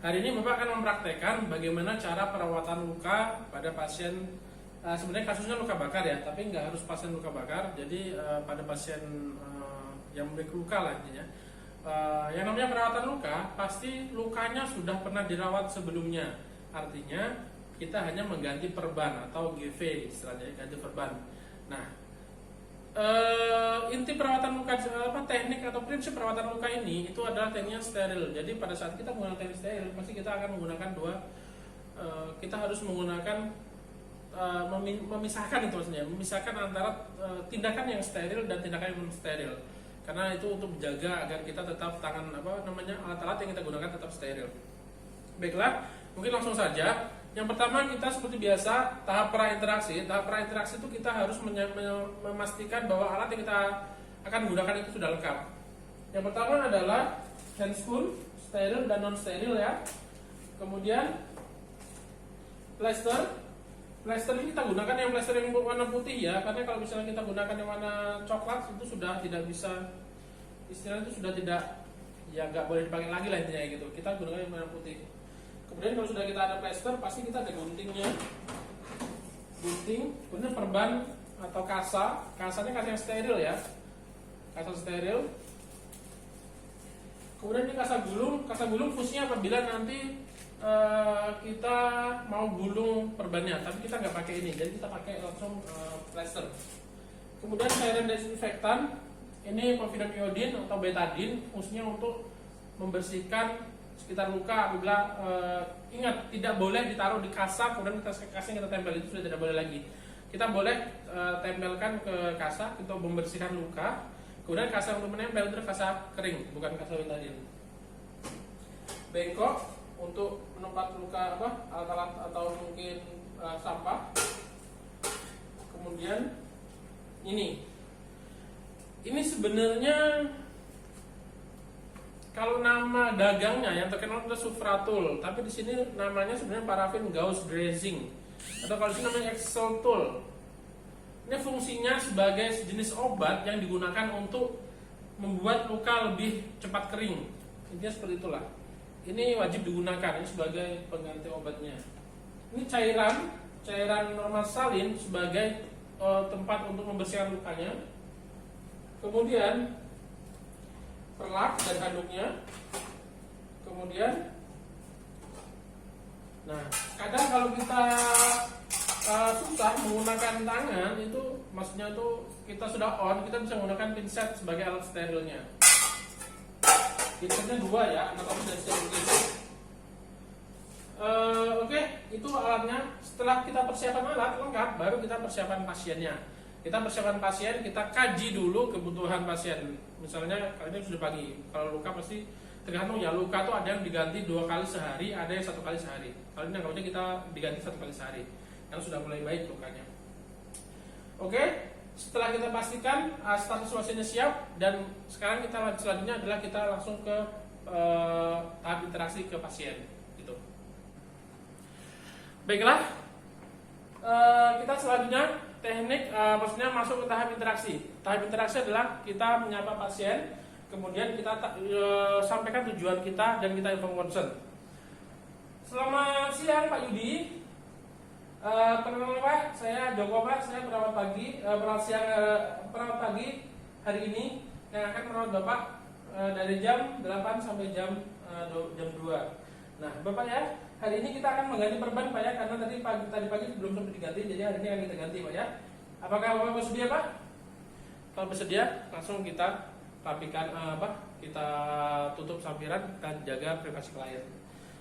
Hari ini Bapak akan mempraktekkan bagaimana cara perawatan luka pada pasien. Sebenarnya kasusnya luka bakar ya, tapi nggak harus pasien luka bakar. Jadi pada pasien yang memiliki luka lah intinya. Yang namanya perawatan luka, pasti lukanya sudah pernah dirawat sebelumnya. Artinya kita hanya mengganti perban atau GV istilahnya, ganti perban. Nah, inti perawatan luka, teknik atau prinsip perawatan luka ini itu adalah tekniknya steril. Jadi pada saat kita menggunakan teknik steril, pasti kita akan menggunakan kita harus menggunakan memisahkan itu maksudnya, memisahkan antara tindakan yang steril dan tindakan yang non steril. Karena itu untuk menjaga agar kita tetap alat-alat yang kita gunakan tetap steril. Baiklah, mungkin langsung saja. Yang pertama kita seperti biasa tahap prainteraksi. Tahap prainteraksi itu kita harus memastikan bahwa alat yang kita akan gunakan itu sudah lengkap. Yang pertama adalah handscoon, steril dan non steril ya. Kemudian plester. Plester ini kita gunakan yang plester yang warna putih ya, karena kalau misalnya kita gunakan yang warna coklat itu sudah tidak bisa, istilahnya itu sudah tidak, ya nggak boleh dipakai lagi lah intinya gitu. Kita gunakan yang warna putih. Kemudian kalau sudah kita ada plester, pasti kita ada guntingnya. Gunting, kemudian perban atau kasa. Kasanya kasa yang steril ya. Kasa steril. Kemudian ini kasa gulung. Kasa gulung fungsinya apabila nanti kita mau gulung perbannya, tapi kita nggak pakai ini, jadi kita pakai langsung plester. Kemudian cairan desinfektan. Ini povidone iodine atau betadine, fungsinya untuk membersihkan sekitar luka. Apabila ingat, tidak boleh ditaruh di kasa kemudian kasa yang kita tempel, itu sudah tidak boleh lagi. Kita boleh tempelkan ke kasa untuk membersihkan luka. Kemudian kasa untuk menempel itu kasa kering, bukan kasa betadine. Bengkok untuk menempat luka alat-alat atau mungkin sampah. Kemudian ini sebenarnya kalau nama dagangnya yang terkenal adalah Sufratul, tapi di sini namanya sebenarnya paraffin gauze dressing, atau kalau di sini namanya Exeltul. Ini fungsinya sebagai jenis obat yang digunakan untuk membuat luka lebih cepat kering. Intinya seperti itulah. Ini wajib digunakan, ini sebagai pengganti obatnya. Ini cairan normal salin sebagai tempat untuk membersihkan lukanya. Kemudian perlak dan handuknya. Kemudian, nah kadang kalau kita susah menggunakan tangan, itu maksudnya tuh kita sudah on, kita bisa menggunakan pinset sebagai alat sterilnya. Pinsetnya 2 ya, anatomi dan steril. Oke, itu alatnya. Setelah kita persiapan alat lengkap, baru kita persiapan pasiennya. Kita persiapan pasien, kita kaji dulu kebutuhan pasien. Misalnya kalau ini sudah pagi, kalau luka pasti tergantung ya, luka tuh ada yang diganti 2 kali sehari, ada yang 1 kali sehari. Kalau ini anggapnya kita diganti 1 kali sehari, karena sudah mulai baik lukanya. Oke, setelah kita pastikan status pasiennya siap, dan sekarang kita selanjutnya adalah kita langsung ke tahap interaksi ke pasien gitu. Baiklah, kita selanjutnya teknik, maksudnya masuk ke tahap interaksi. Tahap interaksi adalah kita menyapa pasien, kemudian kita sampaikan tujuan kita dan kita inform concern. Selamat siang Pak Yudi. Perkenalkan Pak, saya Joko Pak, saya perawat pagi, perawat pagi hari ini yang akan merawat Bapak dari jam 8 sampai jam 2. Nah Bapak ya, hari ini kita akan mengganti perban Pak ya, karena tadi pagi belum sempat diganti, jadi hari ini akan kita ganti Pak ya. Apakah Bapak bersedia Pak? Kalau bersedia, langsung kita rapikan kita tutup sampiran dan jaga privasi klien.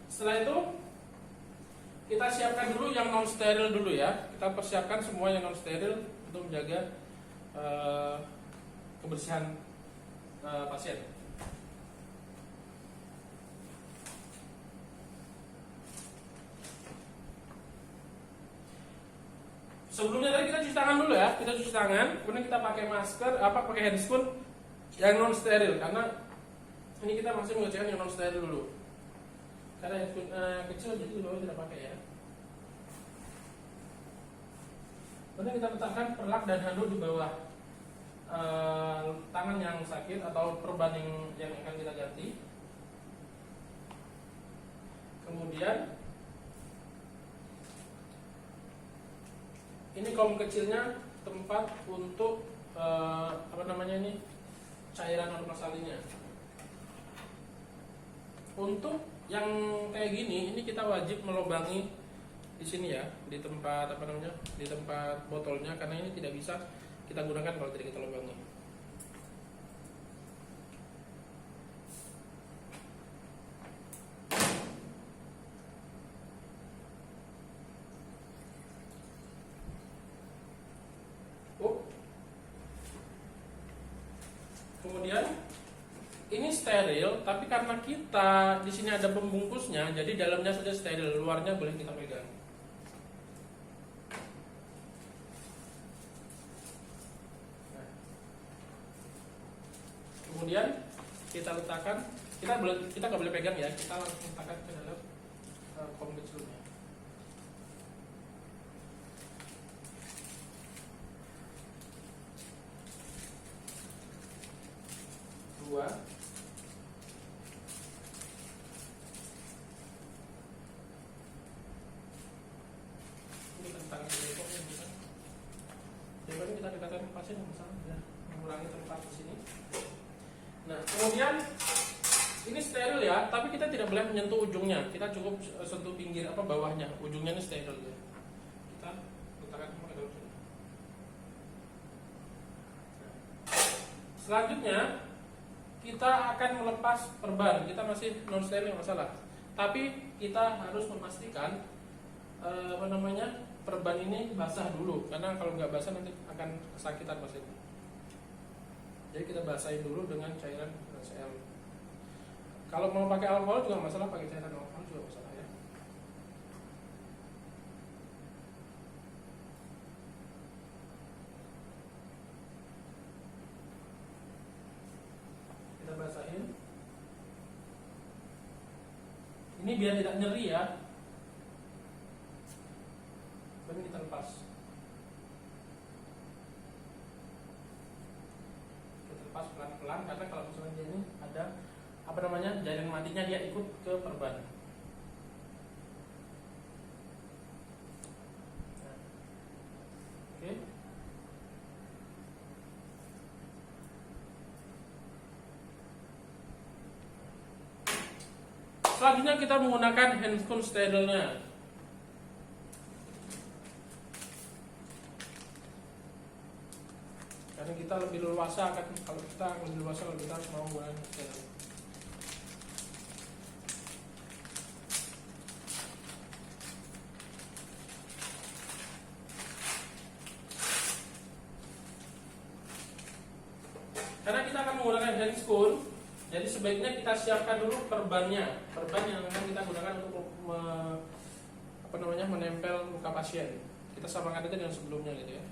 Setelah itu kita siapkan dulu yang non steril dulu ya. Kita persiapkan semua yang non steril untuk menjaga kebersihan pasien. Sebelumnya tadi kita cuci tangan dulu ya. Kita cuci tangan, kemudian kita pakai masker, pakai handscoon yang non steril, karena ini kita masih mengerjakan yang non steril dulu. Karena handphone kecil jadi bawah tidak pakai ya. Kemudian kita letakkan perlak dan handuk di bawah tangan yang sakit atau perban yang akan kita ganti. Kemudian ini kolom kecilnya tempat untuk cairan normal salinya. Untuk yang kayak gini, ini kita wajib melubangi di sini ya, di tempat di tempat botolnya, karena ini tidak bisa kita gunakan kalau tidak kita lubangi. Kemudian ini steril, tapi karena kita di sini ada pembungkusnya, jadi dalamnya saja steril, luarnya boleh kita pegang. Nah. Kemudian kita letakkan, kita nggak boleh pegang ya, kita langsung letakkan ke dalam kolom kecilnya. Dua. Ini tentang depok ya, bukan? Daripada kita dekatkan pasien yang misalnya ya, mengurangi tempat di sini. Nah, kemudian ini steril ya, tapi kita tidak boleh menyentuh ujungnya. Kita cukup sentuh pinggir bawahnya. Ujungnya ini steril ya. Kita letakkan ke dalam sini. Selanjutnya kita akan melepas perban. Kita masih non steril masalah, tapi kita harus memastikan perban ini basah dulu, karena kalau nggak basah nanti akan kesakitan pasien. Jadi kita basahin dulu dengan cairan CL. Kalau mau pakai alkohol juga masalah, pakai cairan alkohol juga masalah ya. Kita basahin. Ini biar tidak nyeri ya. Baru kita lepas. Kita lepas pelan-pelan, karena kalau misalnya dia ini ada jaringan matinya, dia ikut ke perban. Nah. Oke. Selanjutnya kita menggunakan handphone sterilnya. Karena kita lebih leluasa kalau kita harus mau menggunakan steril. Karena kita akan menggunakan handscoon, jadi sebaiknya kita siapkan dulu perban yang akan kita gunakan untuk menempel muka pasien. Kita samakan itu dengan sebelumnya gitu ya.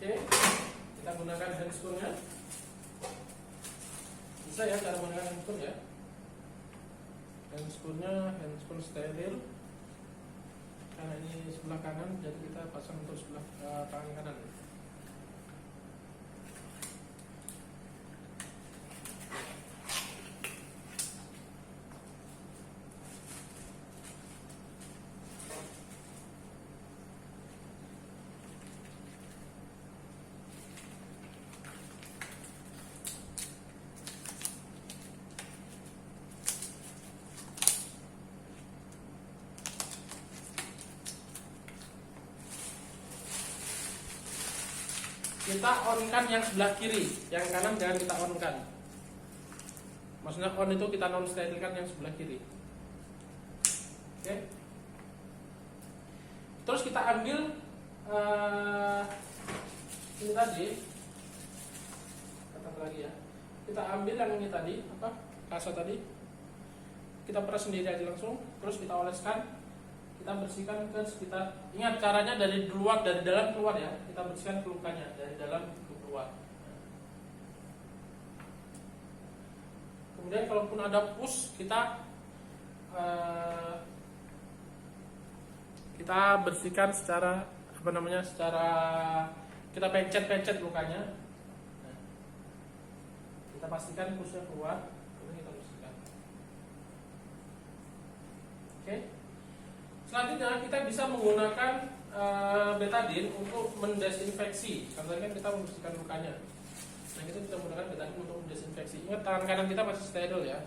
Oke, kita gunakan handscoon-nya. Bisa ya cara menggunakan handscoon ya. Handscoon steril. Karena ini sebelah kanan, jadi kita pasang untuk sebelah tangan kanan. Kita on-kan yang sebelah kiri, yang kanan jangan kita on-kan. Maksudnya on itu kita non sterilkan yang sebelah kiri. Oke. Terus kita ambil ini tadi, kata lagi ya. Kita ambil yang ini tadi, kasa tadi. Kita peras sendiri aja langsung, terus kita oleskan kita bersihkan ke sekitar. Ingat caranya dari luar, dari dalam keluar ya. Kita bersihkan ke lukanya dari dalam ke keluar. Kemudian kalaupun ada pus, kita bersihkan secara secara kita pencet-pencet lukanya. Nah, kita pastikan pusnya keluar, kemudian kita bersihkan. Oke. Selanjutnya kita bisa menggunakan betadine untuk mendesinfeksi. Karena kan kita membersihkan lukanya. Nah, kita bisa menggunakan betadine untuk mendesinfeksi. Ingat tangan kanan kita masih steril ya.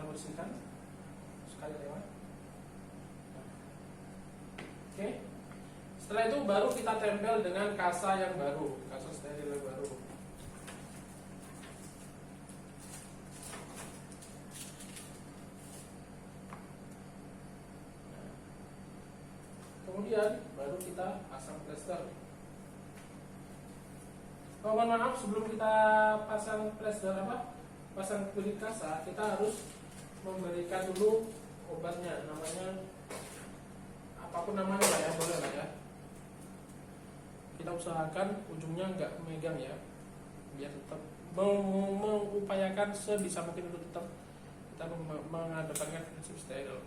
Bersihkan sekali lewat. Oke. Setelah itu baru kita tempel dengan kasa yang baru, kasa steril yang baru. Kemudian baru kita pasang plester. Oh, mohon maaf, sebelum kita pasang plester pasang kulit kasa, kita harus memberikan dulu obatnya, namanya apapun namanya lah ya, boleh lah ya. Kita usahakan ujungnya nggak megang ya, biar tetap mengupayakan sebisa mungkin untuk tetap kita mengedepankan prinsip steril.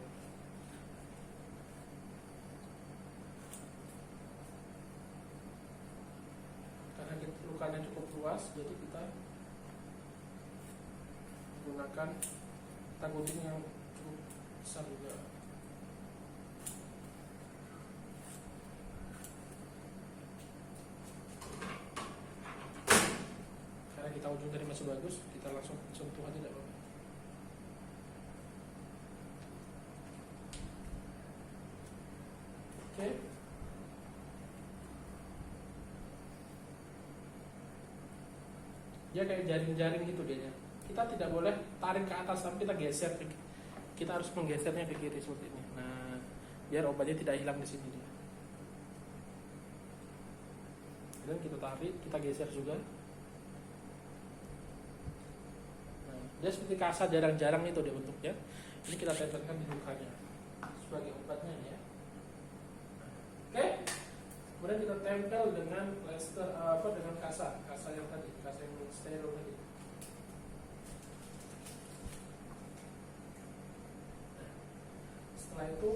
Karena lukanya cukup luas, jadi kita gunakan gunting yang cukup besar juga. Karena kita ujung tadi masih bagus, kita langsung sentuh aja tidak apa-apa. Oke. Dia kayak jaring-jaring gitu dia. Kita tidak boleh tarik ke atas, tapi kita geser. Kita harus menggesernya ke kiri seperti ini. Nah, biar obatnya tidak hilang di sini dia. Dan kita tarik, kita geser juga. Nah, dia seperti kasa jarang-jarang itu dia bentuknya. Ini kita tempelkan di lukanya sebagai obatnya ya. Oke. Kemudian kita tempel dengan plester dengan kasa yang tadi, kasa yang steril tadi. Setelah itu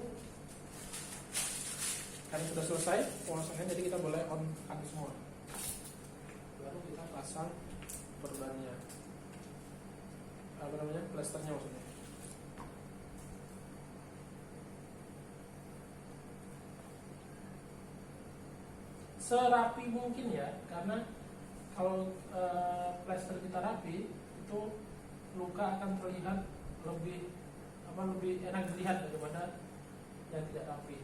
karena sudah selesai pemasangan, jadi kita boleh on semua. Baru kita pasang perbannya, plesternya maksudnya. Serapi mungkin ya, karena kalau plester kita rapi itu luka akan terlihat lebih enak dilihat daripada yang tidak rapi.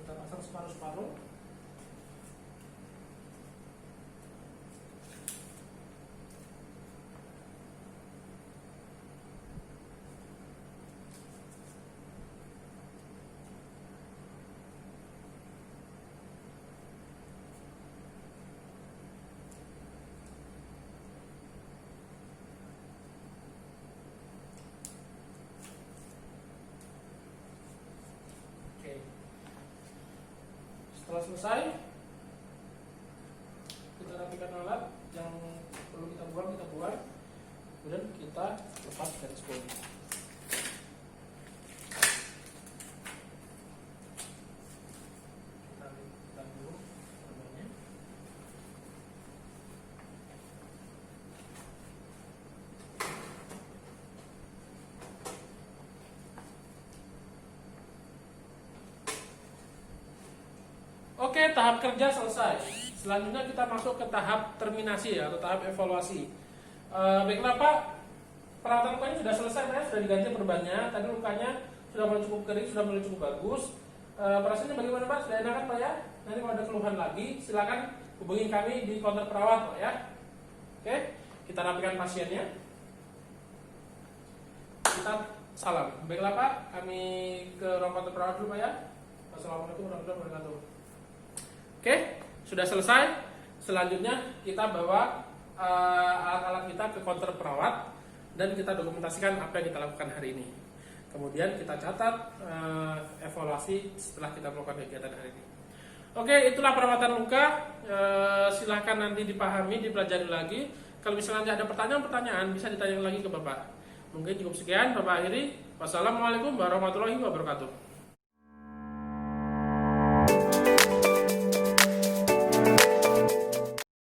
Kita pasang separuh-separuh. Setelah selesai, kita rapikan alat yang perlu kita buang, kemudian kita lepas garis bawah. Kita lipat dulu perbannya. Oke, tahap kerja selesai. Selanjutnya kita masuk ke tahap terminasi atau tahap evaluasi. Baiklah Pak, perawatan lukanya sudah selesai, Pak, sudah diganti perbannya. Tadi lukanya sudah mulai cukup kering, sudah mulai cukup bagus. Perasaannya bagaimana Pak? Sudah enakan Pak ya? Nanti kalau ada keluhan lagi, silakan hubungi kami di counter perawat Pak ya. Oke, kita rapikan pasiennya. Kita salam. Baiklah Pak, kami ke ruang counter perawat dulu Pak ya. Wassalamualaikum warahmatullahi wabarakatuh. Oke, sudah selesai. Selanjutnya kita bawa alat-alat kita ke counter perawat dan kita dokumentasikan apa yang kita lakukan hari ini. Kemudian kita catat evaluasi setelah kita melakukan kegiatan hari ini. Oke, itulah perawatan luka. Silahkan nanti dipahami, dipelajari lagi. Kalau misalnya ada pertanyaan-pertanyaan, bisa ditanya lagi ke Bapak. Mungkin cukup sekian, Bapak akhiri. Wassalamualaikum warahmatullahi wabarakatuh.